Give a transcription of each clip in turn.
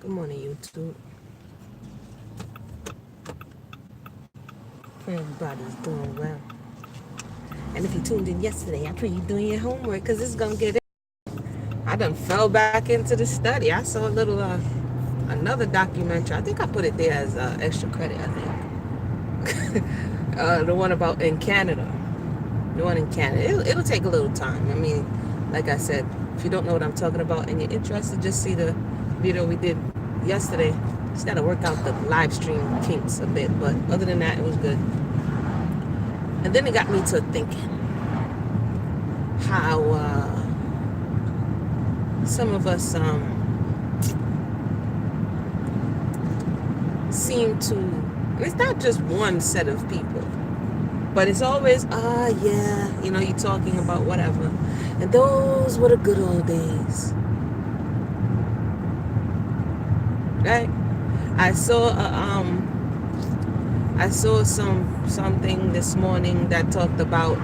Good morning, YouTube. Pray everybody's doing well. And if you tuned in yesterday, I pray you're doing your homework because it's going to get it. I done fell back into the study. I saw a little, another documentary. I think I put it there as extra credit, I think. The one about in Canada. The one in Canada. It'll take a little time. I mean, like I said, if you don't know what I'm talking about and you're interested, just see the video we did yesterday. Just got to work out the live stream kinks a bit. But other than that, it was good. And then it got me to thinking how some of us seem to, and it's not just one set of people, but it's always, yeah, you're talking about whatever. And those were the good old days. Right? I saw something this morning that talked about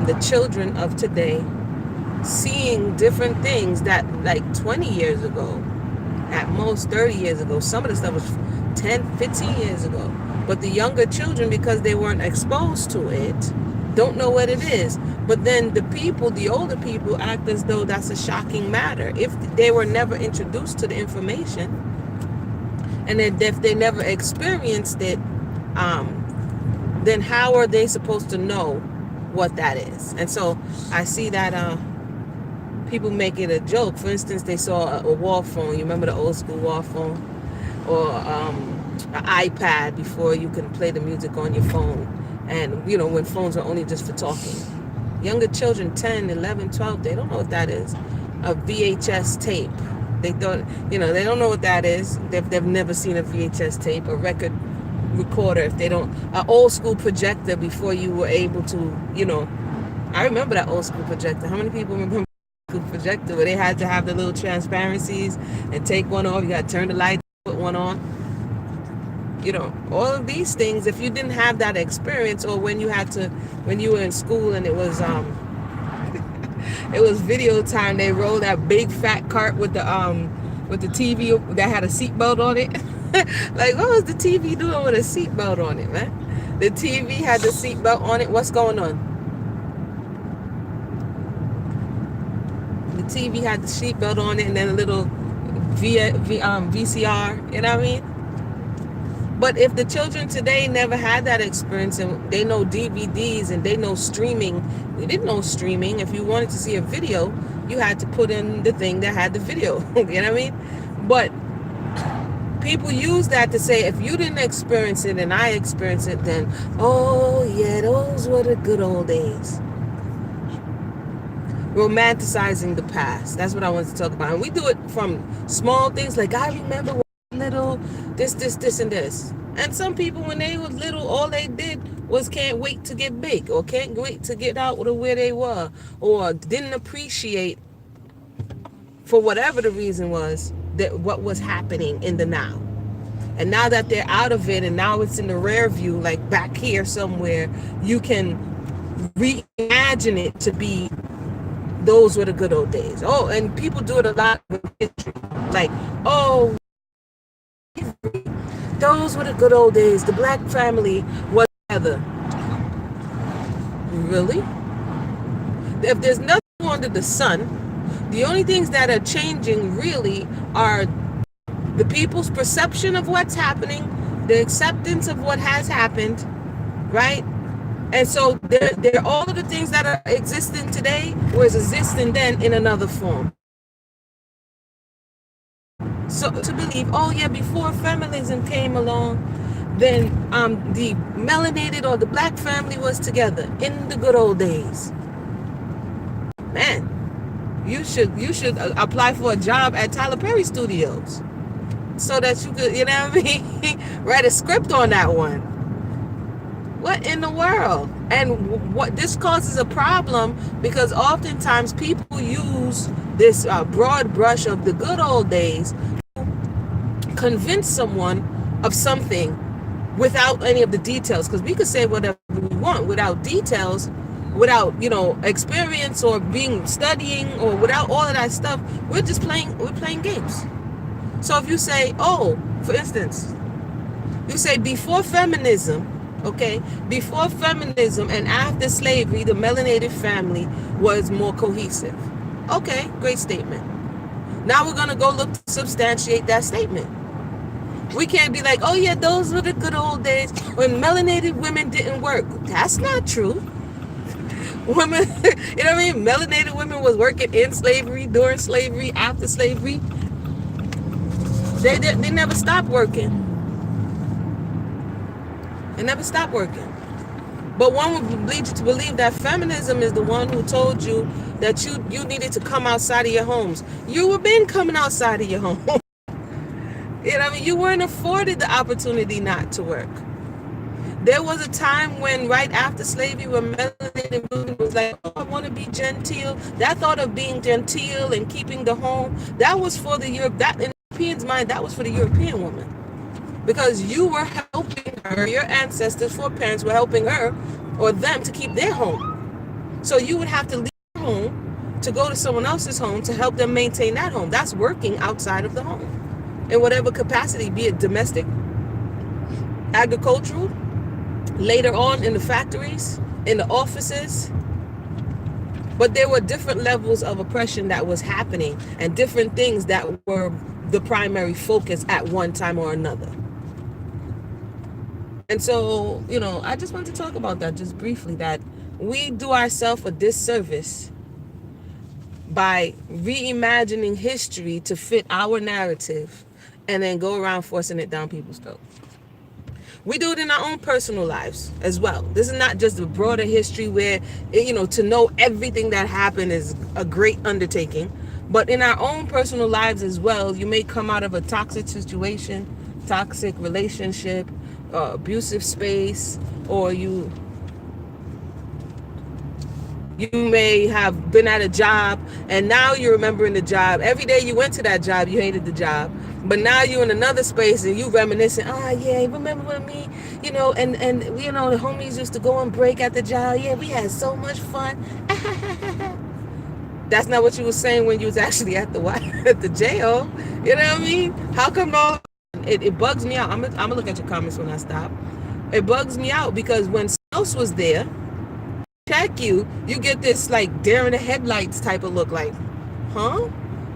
the children of today seeing different things that like 20 years ago, at most 30 years ago, some of the stuff was 10, 15 years ago. But the younger children, because they weren't exposed to it, don't know what it is. But then the older people act as though that's a shocking matter. If they were never introduced to the information, and if they never experienced it, then how are they supposed to know what that is? And so I see that people make it a joke. For instance, they saw a wall phone. You remember the old school wall phone? Or an iPad before you could play the music on your phone. And, when phones are only just for talking. Younger children, 10, 11, 12, they don't know what that is. A VHS tape. They thought, they don't know what that is. They've never seen a VHS tape, a record recorder. If they don't, an old school projector before you were able to, I remember that old school projector. How many people remember projector where they had to have the little transparencies and take one off? You got to turn the light, put one on. All of these things, if you didn't have that experience, or when you were in school and it was it was video time, they rolled that big fat cart with the TV that had a seatbelt on it. Like, what was the TV doing with a seatbelt on it, man? The TV had the seatbelt on it. What's going on? The TV had the seatbelt on it, and then a little VCR. You know what I mean? But if the children today never had that experience, and they know DVDs and they know streaming, they didn't know streaming. If you wanted to see a video, you had to put in the thing that had the video. You know what I mean? But people use that to say, if you didn't experience it and I experienced it, then, oh yeah, those were the good old days. Romanticizing the past. That's what I want to talk about. And we do it from small things like, I remember little, this, and this. And some people, when they were little, all they did was can't wait to get big, or can't wait to get out of where they were, or didn't appreciate, for whatever the reason was, that what was happening in the now. And now that they're out of it, and now it's in the rear view, like back here somewhere, you can reimagine it to be, those were the good old days. Oh, and people do it a lot with history. Like, oh, those were the good old days. The black family was together. Really? If there's nothing under the sun, the only things that are changing really are the people's perception of what's happening, the acceptance of what has happened, right? And so they're all of the things that are existing today was existing then in another form. So to believe, oh yeah, before feminism came along, then the melanated or the black family was together in the good old days. Man, you should apply for a job at Tyler Perry Studios so that you could, write a script on that one. What in the world? And what this causes a problem, because oftentimes people use this broad brush of the good old days to convince someone of something without any of the details. Because we could say whatever we want without details, without experience or studying, or without all of that stuff. We're playing games. So if you say, oh, for instance, you say before feminism, okay, before feminism and after slavery, the melanated family was more cohesive. Okay, great statement. Now we're going to go look to substantiate that statement. We can't be like, oh yeah, those were the good old days when melanated women didn't work. That's not true. Women, you know what I mean? Melanated women was working in slavery, during slavery, after slavery. They never stopped working. They never stopped working. But one would lead you to believe that feminism is the one who told you that you needed to come outside of your homes. You were been coming outside of your home. You know what I mean? You weren't afforded the opportunity not to work. There was a time when right after slavery when melanated women was like, oh, I want to be genteel. That thought of being genteel and keeping the home, that was for the Europe, that in the European's mind, that was for the European woman. Because you were helping her, your ancestors, foreparents were helping her or them to keep their home. So you would have to leave your home to go to someone else's home to help them maintain that home. That's working outside of the home in whatever capacity, be it domestic, agricultural, later on in the factories, in the offices. But there were different levels of oppression that was happening and different things that were the primary focus at one time or another. And so, you know, I just want to talk about that just briefly, that we do ourselves a disservice by reimagining history to fit our narrative and then go around forcing it down people's throats. We do it in our own personal lives as well. This is not just a broader history where, you know, to know everything that happened is a great undertaking. But in our own personal lives as well, you may come out of a toxic situation, toxic relationship, abusive space, or you may have been at a job and now you're remembering the job. Every day you went to that job, you hated the job. But now you're in another space and you reminiscing, yeah, remember when me, you know, and you know, the homies used to go on break at the job. Yeah, we had so much fun. That's not what you were saying when you was actually at the jail. You know what I mean? How come all it bugs me out? I'm gonna look at your comments when I stop. It bugs me out because when someone else was there, check you get this like deer in the headlights type of look, like, huh?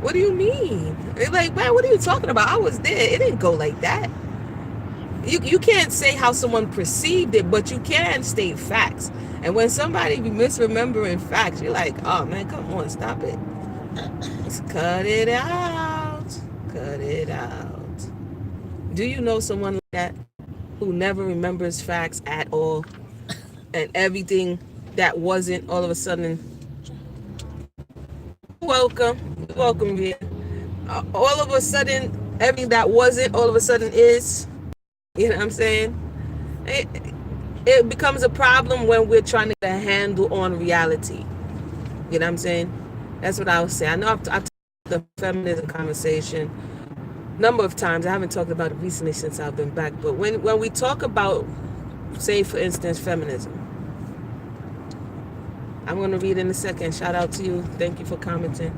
What do you mean? They're like, man, what are you talking about? I was there. It didn't go like that. You can't say how someone perceived it, but you can state facts. And when somebody be misremembering facts, you're like, oh man, come on, stop it. Just cut it out. Cut it out. Do you know someone like that who never remembers facts at all? And everything that wasn't all of a sudden, welcome here. All of a sudden, everything that wasn't all of a sudden is. You know what I'm saying? It becomes a problem when we're trying to get a handle on reality. You know what I'm saying? That's what I would say. I know I've talked about the feminism conversation a number of times. I haven't talked about it recently since I've been back. But when we talk about, say, for instance, feminism, I'm going to read in a second. Shout out to you. Thank you for commenting.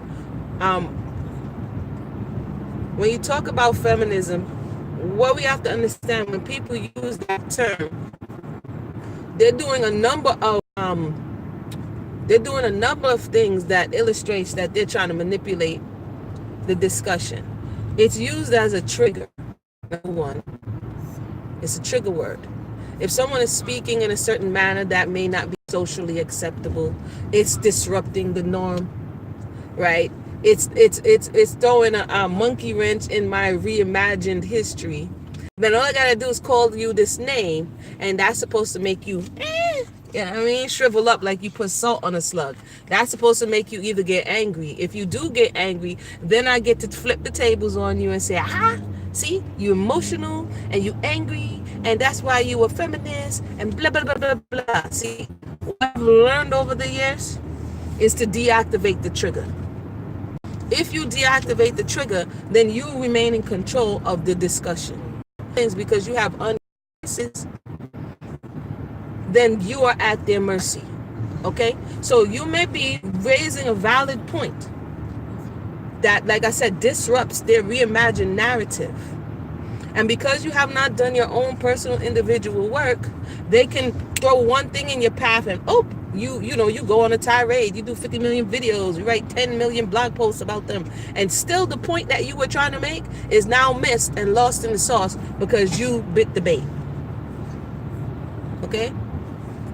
When you talk about feminism, what we have to understand, when people use that term, they're doing a number of things that illustrates that they're trying to manipulate the discussion. It's used as a trigger. Number one, it's a trigger word. If someone is speaking in a certain manner that may not be socially acceptable, it's disrupting the norm, right? It's throwing a monkey wrench in my reimagined history. Then all I gotta do is call you this name, and that's supposed to make you, you know what I mean, shrivel up like you put salt on a slug. That's supposed to make you either get angry. If you do get angry, then I get to flip the tables on you and say, see, you emotional and you angry, and that's why you a feminist, and blah, blah, blah, blah, blah. See, what I've learned over the years is to deactivate the trigger. If you deactivate the trigger, then you remain in control of the discussion. Because you have unbiases, then you are at their mercy. Okay? So you may be raising a valid point, that, like I said, disrupts their reimagined narrative. And because you have not done your own personal individual work, they can throw one thing in your path and you go on a tirade, you do 50 million videos, you write 10 million blog posts about them, and still the point that you were trying to make is now missed and lost in the sauce because you bit the bait. Okay?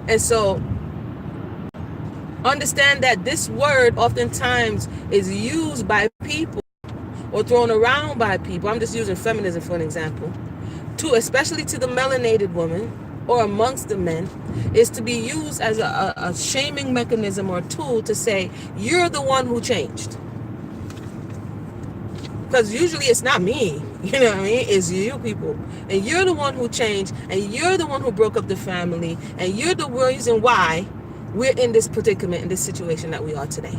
And so understand that this word oftentimes is used by people or thrown around by people. I'm just using feminism for an example. Especially to the melanated woman or amongst the men, is to be used as a shaming mechanism or tool to say, you're the one who changed. Because usually it's not me, you know what I mean? It's you people. And you're the one who changed, and you're the one who broke up the family, and you're the reason why we're in this predicament, in this situation that we are today.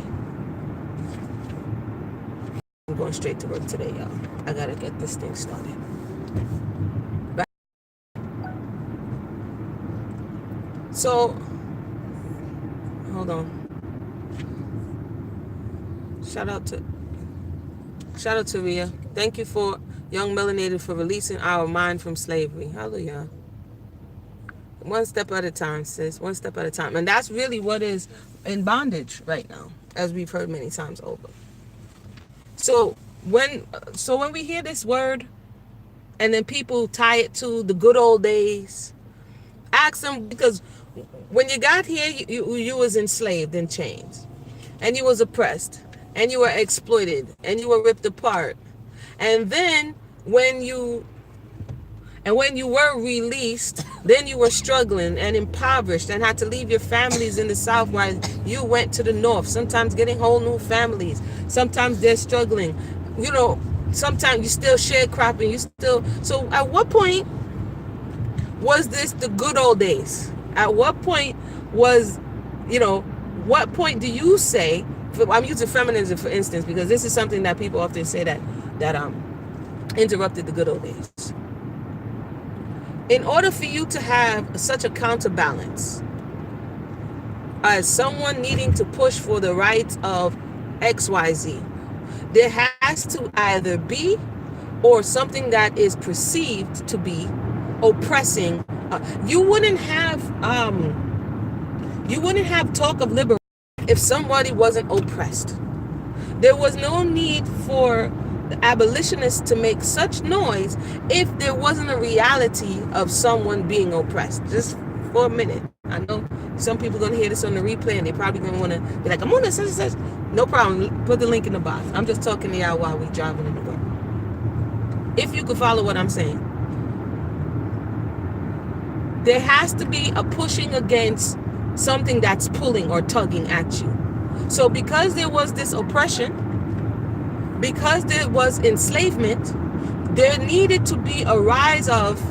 I'm going straight to work today, y'all. I gotta get this thing started. So, hold on. Shout out to Ria. Thank you for Young Melanated for releasing our mind from slavery. Hallelujah. One step at a time, sis. One step at a time. And that's really what is in bondage right now, as we've heard many times over. So when we hear this word and then people tie it to the good old days, ask them, because when you got here, you was enslaved in chains, and you was oppressed, and you were exploited, and you were ripped apart. And then when you were released, then you were struggling and impoverished and had to leave your families in the South while you went to the North, sometimes getting whole new families. Sometimes they're struggling. Sometimes you still sharecropping. So at what point was this the good old days? At what point what point do you say, I'm using feminism for instance, because this is something that people often say that interrupted the good old days. In order for you to have such a counterbalance as someone needing to push for the rights of XYZ, there has to either be or something that is perceived to be oppressing. You wouldn't have talk of liberation if somebody wasn't oppressed. There was no need for the abolitionists to make such noise if there wasn't a reality of someone being oppressed. Just for a minute. I know some people are going to hear this on the replay and they're probably going to want to be like, I'm on this, such. No problem. Put the link in the box. I'm just talking to y'all while we're driving in the work. If you could follow what I'm saying. There has to be a pushing against something that's pulling or tugging at you. So because there was this oppression, because there was enslavement, there needed to be a rise of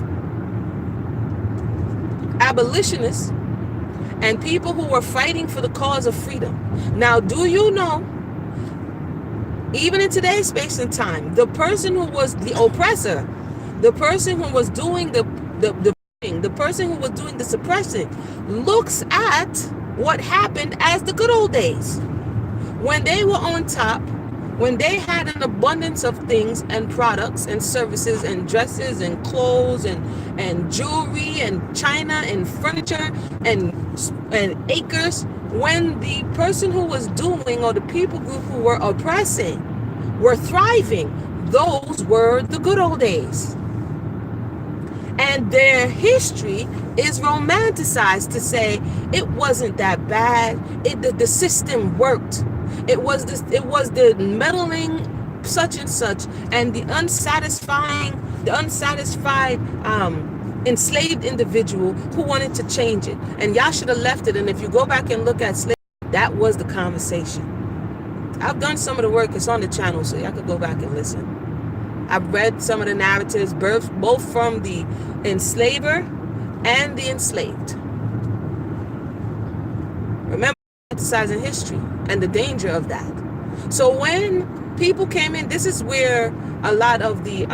abolitionists and people who were fighting for the cause of freedom. Now, do you know, even in today's space and time, the person who was the oppressor, the person who was doing the person who was doing the suppressing, looks at what happened as the good old days. When they were on top, when they had an abundance of things and products and services and dresses and clothes and jewelry and china and furniture and acres, when the person who was doing, or the people group who were oppressing, were thriving, those were the good old days. And their history is romanticized to say it wasn't that bad. The system worked. It was the meddling such and such, and the unsatisfied enslaved individual who wanted to change it. And y'all should have left it. And if you go back and look at slavery, that was the conversation. I've done some of the work. It's on the channel, so y'all could go back and listen. I've read some of the narratives, both from the enslaver and the enslaved. Remember, romanticizing history and the danger of that. So when people came in, this is where a lot of the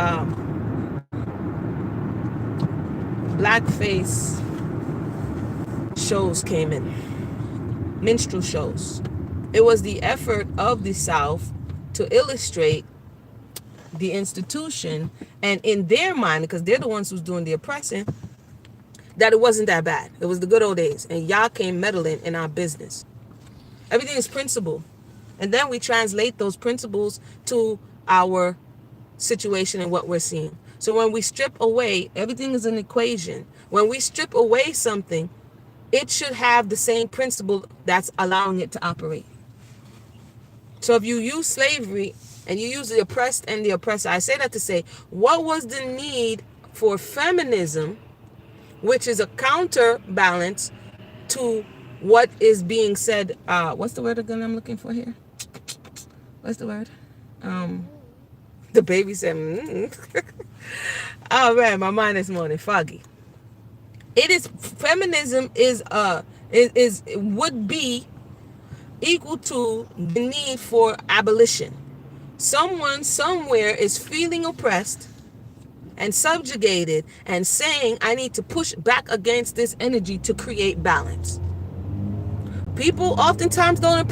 blackface shows came in, minstrel shows. It was the effort of the South to illustrate the institution, and in their mind, because they're the ones who's doing the oppressing, that it wasn't that bad. It was the good old days, and y'all came meddling in our business. Everything is principle. And then we translate those principles to our situation and what we're seeing. So when we strip away, everything is an equation. When we strip away something, it should have the same principle that's allowing it to operate. So if you use slavery and you use the oppressed and the oppressor, I say that to say, what was the need for feminism, which is a counterbalance to what is being said? What's the word again I'm looking for here? What's the word? The baby said, oh man, my mind this morning foggy. It is feminism would be equal to the need for abolition. Someone somewhere is feeling oppressed and subjugated and saying, I need to push back against this energy to create balance. People oftentimes don't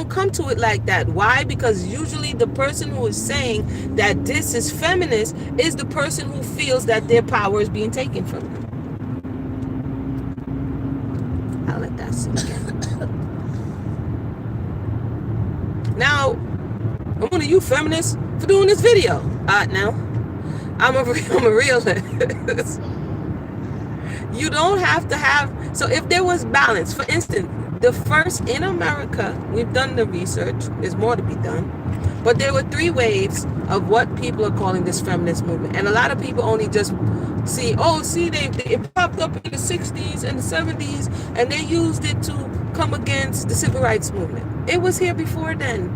come to it like that. Why? Because usually the person who is saying that this is feminist is the person who feels that their power is being taken from them. I'll let that sink in. Now, I'm one of you feminists for doing this video. Now, I'm a realist. You don't have to have, so if there was balance, for instance, the first in America, we've done the research, there's more to be done, but there were 3 waves of what people are calling this feminist movement. And a lot of people only just see, it popped up in the 60s and the 70s, and they used it to come against the civil rights movement. It was here before then.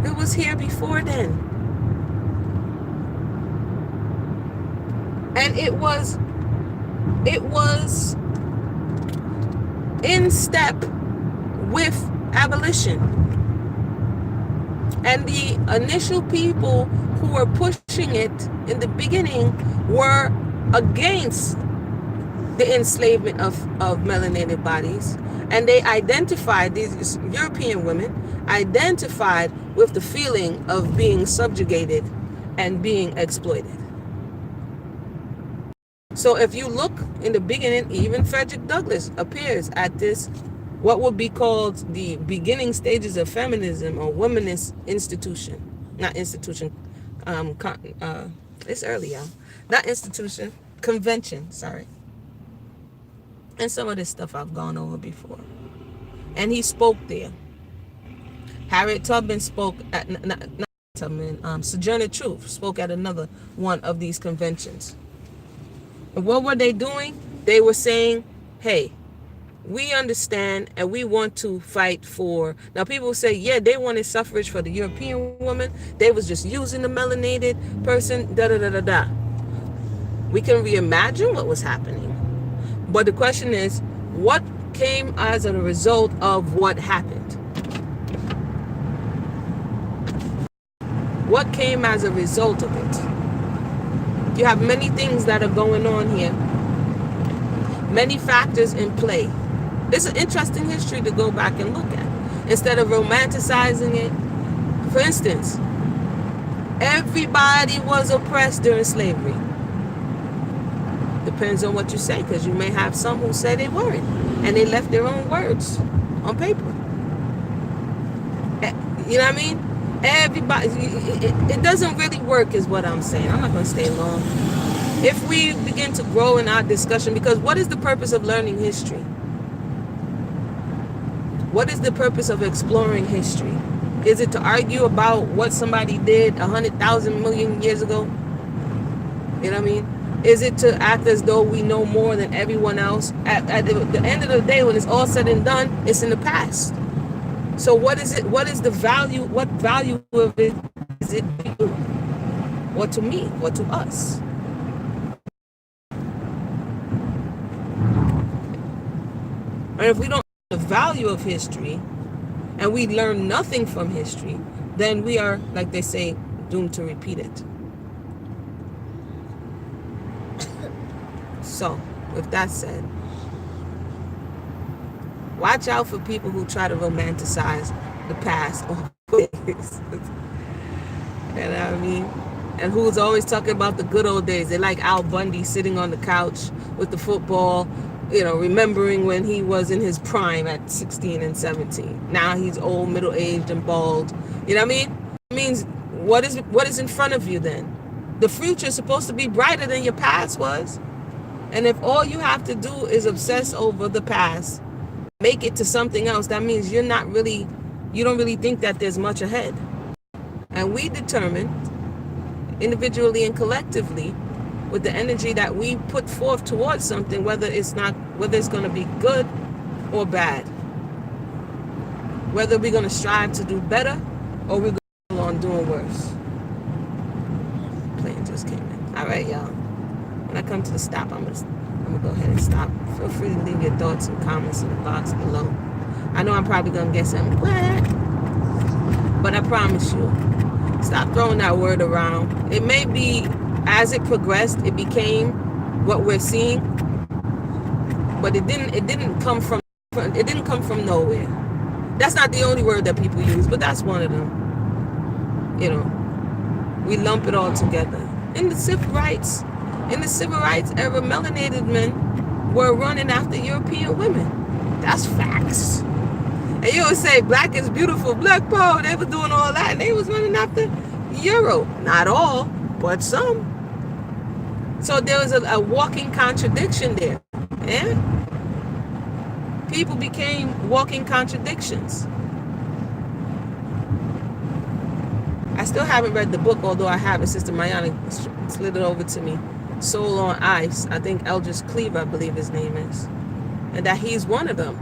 It was here before then. And it was in step with abolition. And the initial people who were pushing it in the beginning were against the enslavement of melanated bodies. And they identified, these European women identified with the feeling of being subjugated and being exploited. So if you look in the beginning, even Frederick Douglass appears at this, what would be called the beginning stages of feminism or womanist institution. Not institution, it's early, y'all. Not institution, convention, sorry. And some of this stuff I've gone over before. And he spoke there. Harriet Tubman spoke at, not Tubman, Sojourner Truth spoke at another one of these conventions. And what were they doing? They were saying, hey, we understand and we want to fight for. Now people say, yeah, they wanted suffrage for the European woman. They was just using the melanated person, da-da-da-da-da. We can reimagine what was happening. But the question is, what came as a result of what happened? What came as a result of it? You have many things that are going on here. Many factors in play. It's an interesting history to go back and look at. Instead of romanticizing it. For instance, everybody was oppressed during slavery. Depends on what you say, because you may have some who say they weren't. And they left their own words on paper. You know what I mean? Everybody, it doesn't really work is what I'm saying. I'm not going to stay long. If we begin to grow in our discussion, because what is the purpose of learning history? What is the purpose of exploring history? Is it to argue about what somebody did 100,000 million years ago? You know what I mean? Is it to act as though we know more than everyone else? At the end of the day, when it's all said and done, it's in the past. So what is it? What is the value? What value of it is it to you? Or to me? Or to us? And if we don't know the value of history, and we learn nothing from history, then we are, like they say, doomed to repeat it. So, with that said, watch out for people who try to romanticize the past or You know what I mean? And who's always talking about the good old days. They like Al Bundy sitting on the couch with the football, remembering when he was in his prime at 16 and 17. Now he's old, middle-aged, and bald. You know what I mean? It means what is in front of you then? The future is supposed to be brighter than your past was. And if all you have to do is obsess over the past, make it to something else, that means you don't really think that there's much ahead. And we determine, individually and collectively, with the energy that we put forth towards something, whether it's going to be good or bad, whether we're going to strive to do better or we're going to go on doing worse. Plane just came in. All right, y'all. When I come to the stop, I'm gonna go ahead and stop. Feel free to leave your thoughts and comments in the box below. I know I'm probably gonna get some but I promise you, stop throwing that word around. It may be, as it progressed, it became what we're seeing, but it didn't come from nowhere. That's not the only word that people use, but that's one of them. We lump it all together. In the civil rights era, melanated men were running after European women. That's facts. And you would say black is beautiful, black power. They were doing all that, and they was running after Euro. Not all, but some. So there was a walking contradiction there. Yeah? People became walking contradictions. I still haven't read the book, although I have it. Sister Mayana slid it over to me. Soul on Ice. I think Eldridge Cleaver, I believe his name is. And that he's one of them.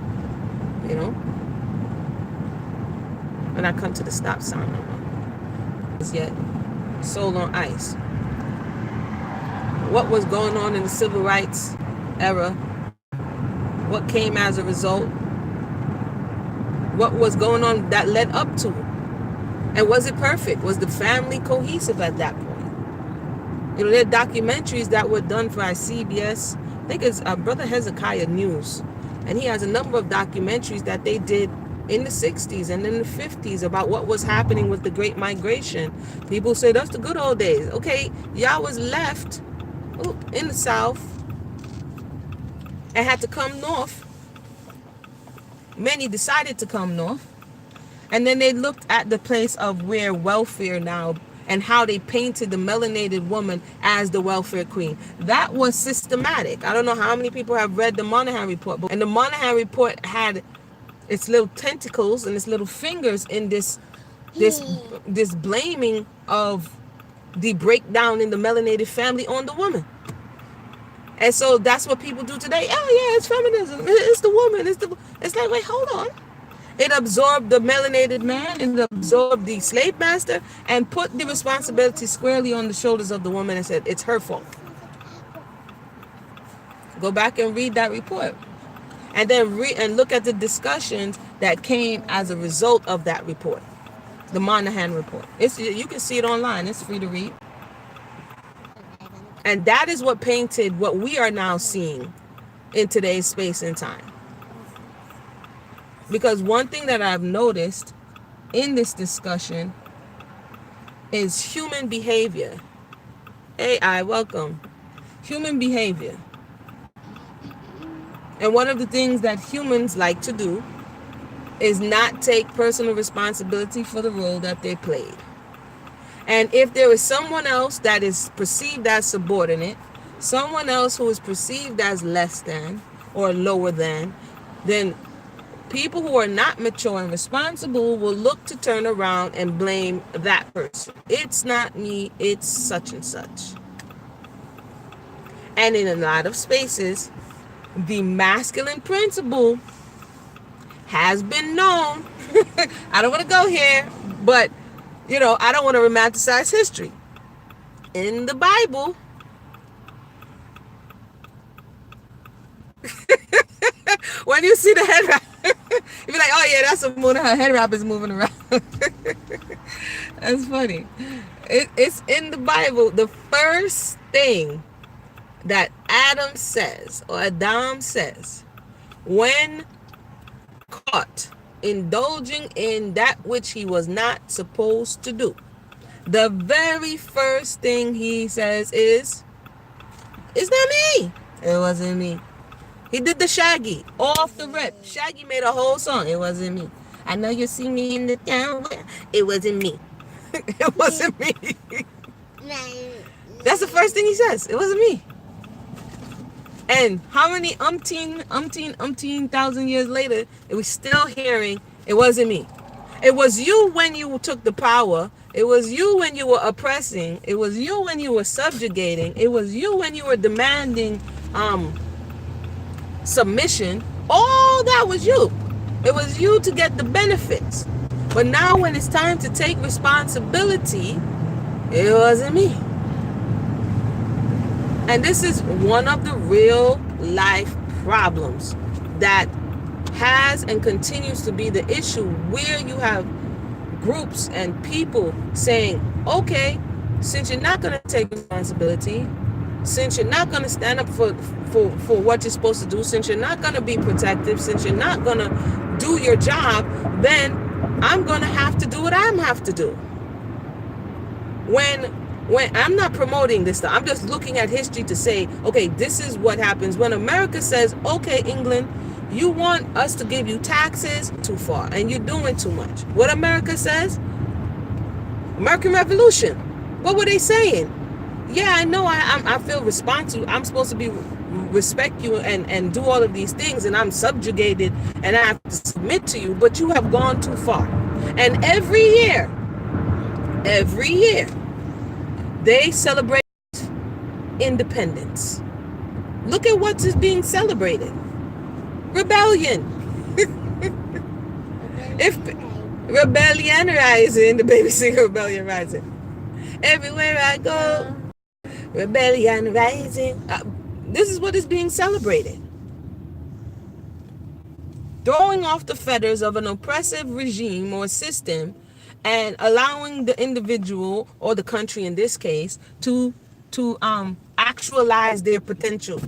When I come to the stop sign, yet Soul on Ice. What was going on in the civil rights era? What came as a result? What was going on that led up to it? And was it perfect? Was the family cohesive at that point? There are documentaries that were done for our CBS. I think it's Brother Hezekiah News. And he has a number of documentaries that they did in the 60s and in the 50s about what was happening with the Great Migration. People say that's the good old days. Okay, y'all was left in the South and had to come north. Many decided to come north. And then they looked at the place of where welfare now, and how they painted the melanated woman as the welfare queen. That was systematic. I don't know how many people have read the Monahan Report, and the Monahan Report had its little tentacles and its little fingers in this blaming of the breakdown in the melanated family on the woman. And so that's what people do today. Oh yeah, it's feminism. It's the woman. It's like, wait, hold on. It absorbed the melanated man, it absorbed the slave master, and put the responsibility squarely on the shoulders of the woman and said, it's her fault. Go back and read that report. And then look at the discussions that came as a result of that report. The Monahan Report. You can see it online. It's free to read. And that is what painted what we are now seeing in today's space and time. Because one thing that I've noticed in this discussion is human behavior. AI, welcome. Human behavior. And one of the things that humans like to do is not take personal responsibility for the role that they played. And if there is someone else that is perceived as subordinate, someone else who is perceived as less than or lower than, then people who are not mature and responsible will look to turn around and blame that person. It's not me, it's such and such. And in a lot of spaces, the masculine principle has been known. I don't want to go here, but, I don't want to romanticize history. In the Bible, when you see the head wrap, you be like, oh yeah, that's a moon. Her head wrap is moving around. That's funny. It's in the Bible. The first thing that Adam says, or Adam says, when caught indulging in that which he was not supposed to do. The very first thing he says is, "It's not me. It wasn't me." He did the Shaggy off the rip. Shaggy made a whole song. It wasn't me. I know you see me in the town. It wasn't me. It wasn't me. That's the first thing he says. It wasn't me. And how many umpteen thousand years later, it was still hearing, "It wasn't me. It was you when you took the power. It was you when you were oppressing. It was you when you were subjugating. It was you when you were demanding submission." All that was you. It was you to get the benefits. But now when it's time to take responsibility, it wasn't me. And this is one of the real life problems that has and continues to be the issue, where you have groups and people saying, okay, since you're not going to take responsibility, since you're not going to stand up for what you're supposed to do, since you're not going to be protective, since you're not going to do your job, then I'm going to have to do what I have to do. When I'm not promoting this stuff, I'm just looking at history to say, okay, this is what happens when America says, okay, England, you want us to give you taxes too far and you're doing too much. What America says? American Revolution. What were they saying? Yeah, I know I feel responsible. I'm supposed to be respect you and do all of these things, and I'm subjugated and I have to submit to you, but you have gone too far. And every year, they celebrate independence. Look at what is being celebrated. Rebellion. If Rebellion Rising, the baby singer Rebellion Rising. Everywhere I go, Rebellion Rising. This is what is being celebrated. Throwing off the fetters of an oppressive regime or system and allowing the individual, or the country in this case, to actualize their potential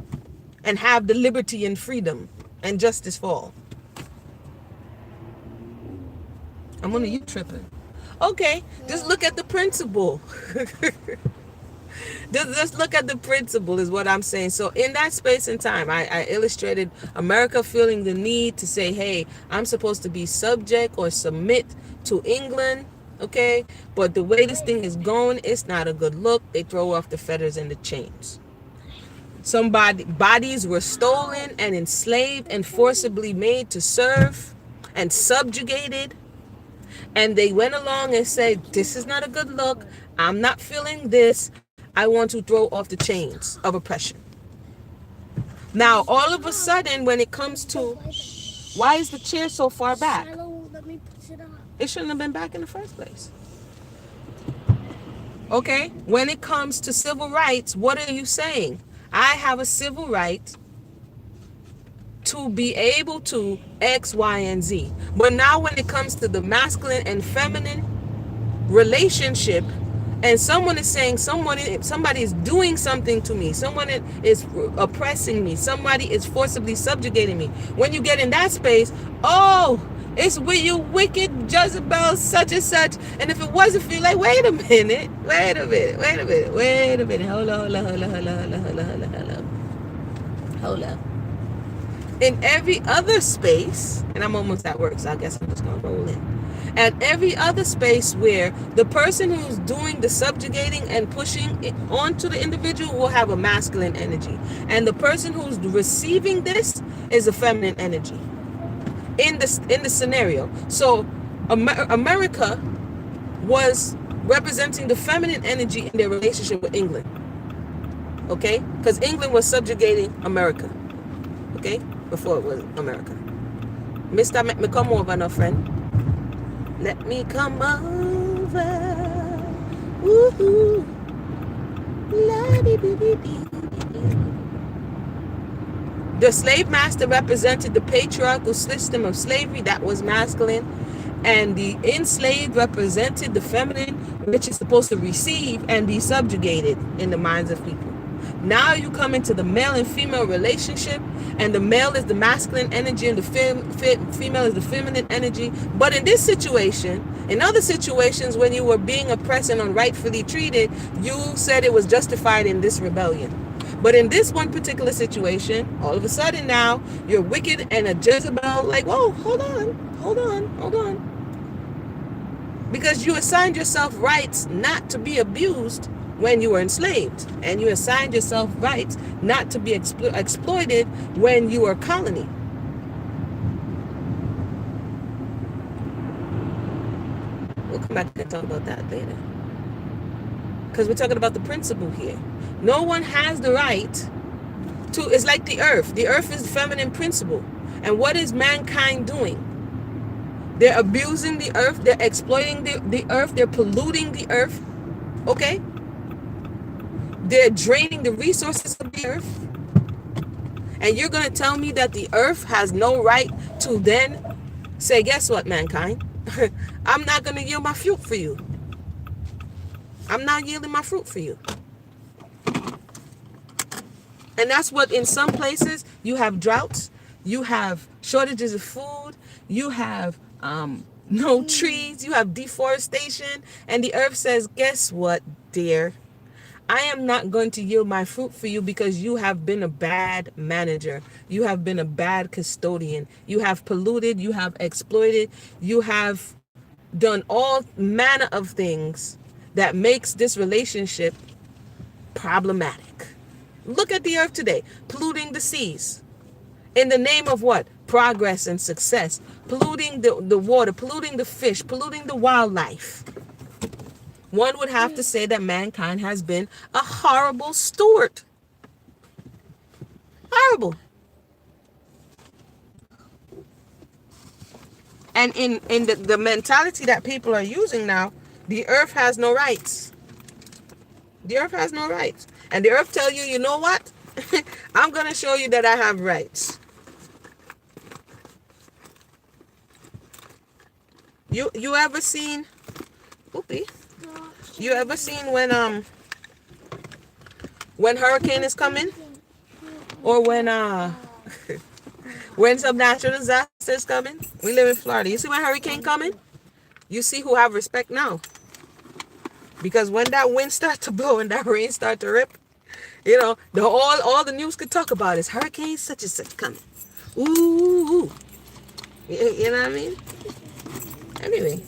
and have the liberty and freedom and justice for all. I'm on you tripping. Okay, just look at the principle. Just look at the principle is what I'm saying. So in that space and time, I illustrated America feeling the need to say, hey, I'm supposed to be subject or submit to England, okay? But the way this thing is going, it's not a good look. They throw off the fetters and the chains. Bodies were stolen and enslaved and forcibly made to serve and subjugated. And they went along and said, this is not a good look. I'm not feeling this. I want to throw off the chains of oppression. Now, all of a sudden, when it comes to, why is the chair so far back? It shouldn't have been back in the first place. Okay, when it comes to civil rights, what are you saying? I have a civil right to be able to X, Y, and Z. But now when it comes to the masculine and feminine relationship, and someone is saying somebody is doing something to me, someone is oppressing me, somebody is forcibly subjugating me. When you get in that space, oh, it's with you wicked Jezebel such and such. And if it wasn't for you, like, wait a minute, hold up. In every other space, and I'm almost at work, so I guess I'm just gonna roll in. At every other space where the person who's doing the subjugating and pushing it onto the individual will have a masculine energy, and the person who's receiving this is a feminine energy. In the scenario, so America was representing the feminine energy in their relationship with England. Okay, because England was subjugating America. Okay, before it was America. Mister, let me come over now, friend. Let me come over. Woohoo. The slave master represented the patriarchal system of slavery that was masculine, and the enslaved represented the feminine, which is supposed to receive and be subjugated in the minds of people. Now you come into the male and female relationship, and the male is the masculine energy and the female is the feminine energy. But in this situation, in other situations when you were being oppressed and unrightfully treated, you said it was justified in this rebellion. But in this one particular situation, all of a sudden now you're wicked and a Jezebel, like, whoa, hold on. Because you assigned yourself rights not to be abused when you were enslaved, and you assigned yourself rights not to be exploited when you were a colony. We'll come back and talk about that later, because we're talking about the principle here. No one has the right to, it's like the earth. The earth is the feminine principle. And what is mankind doing? They're abusing the earth. They're exploiting the earth. They're polluting the earth. Okay? They're draining the resources of the earth. And you're going to tell me that the earth has no right to then say, guess what, mankind? I'm not going to yield my fruit for you. I'm not yielding my fruit for you. And that's what, in some places, you have droughts, you have shortages of food, you have no trees, you have deforestation, and the earth says, guess what, dear? I am not going to yield my fruit for you because you have been a bad manager. You have been a bad custodian. You have polluted, you have exploited, you have done all manner of things that makes this relationship problematic. Look at the earth today, polluting the seas. In the name of what? Progress and success. Polluting the water, polluting the fish, polluting the wildlife. One would have to say that mankind has been a horrible steward. Horrible. And in the mentality that people are using now, the earth has no rights. The earth has no rights. And the earth tell you, you know what? I'm going to show you that I have rights. You ever seen, whoopee, you ever seen when hurricane is coming? Or when when some natural disaster is coming? We live in Florida. You see when hurricane coming? You see who have respect now. Because when that wind starts to blow and that rain start to rip, you know, all the news could talk about is hurricane such and such coming. Ooh. You know what I mean? Anyway,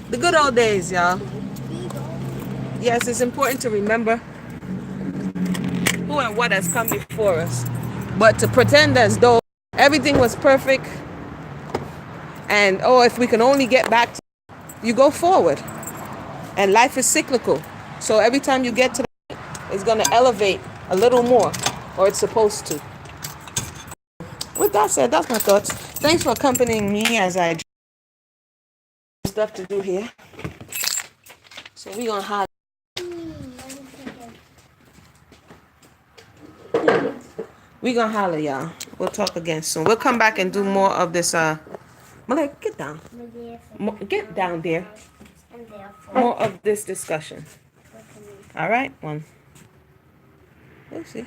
the good old days, y'all. Yes, it's important to remember who and what has come before us. But to pretend as though everything was perfect and, oh, if we can only get back to, you go forward. And life is cyclical. So every time you get to that, it's going to elevate a little more, or it's supposed to. With that said, that's my thoughts. Thanks for accompanying me as I stuff to do here. So we're going to holler. We're going to holler, y'all. We'll talk again soon. We'll come back and do more of this. Malek, get down. Get down there. More of this discussion. All right? One. Let's see.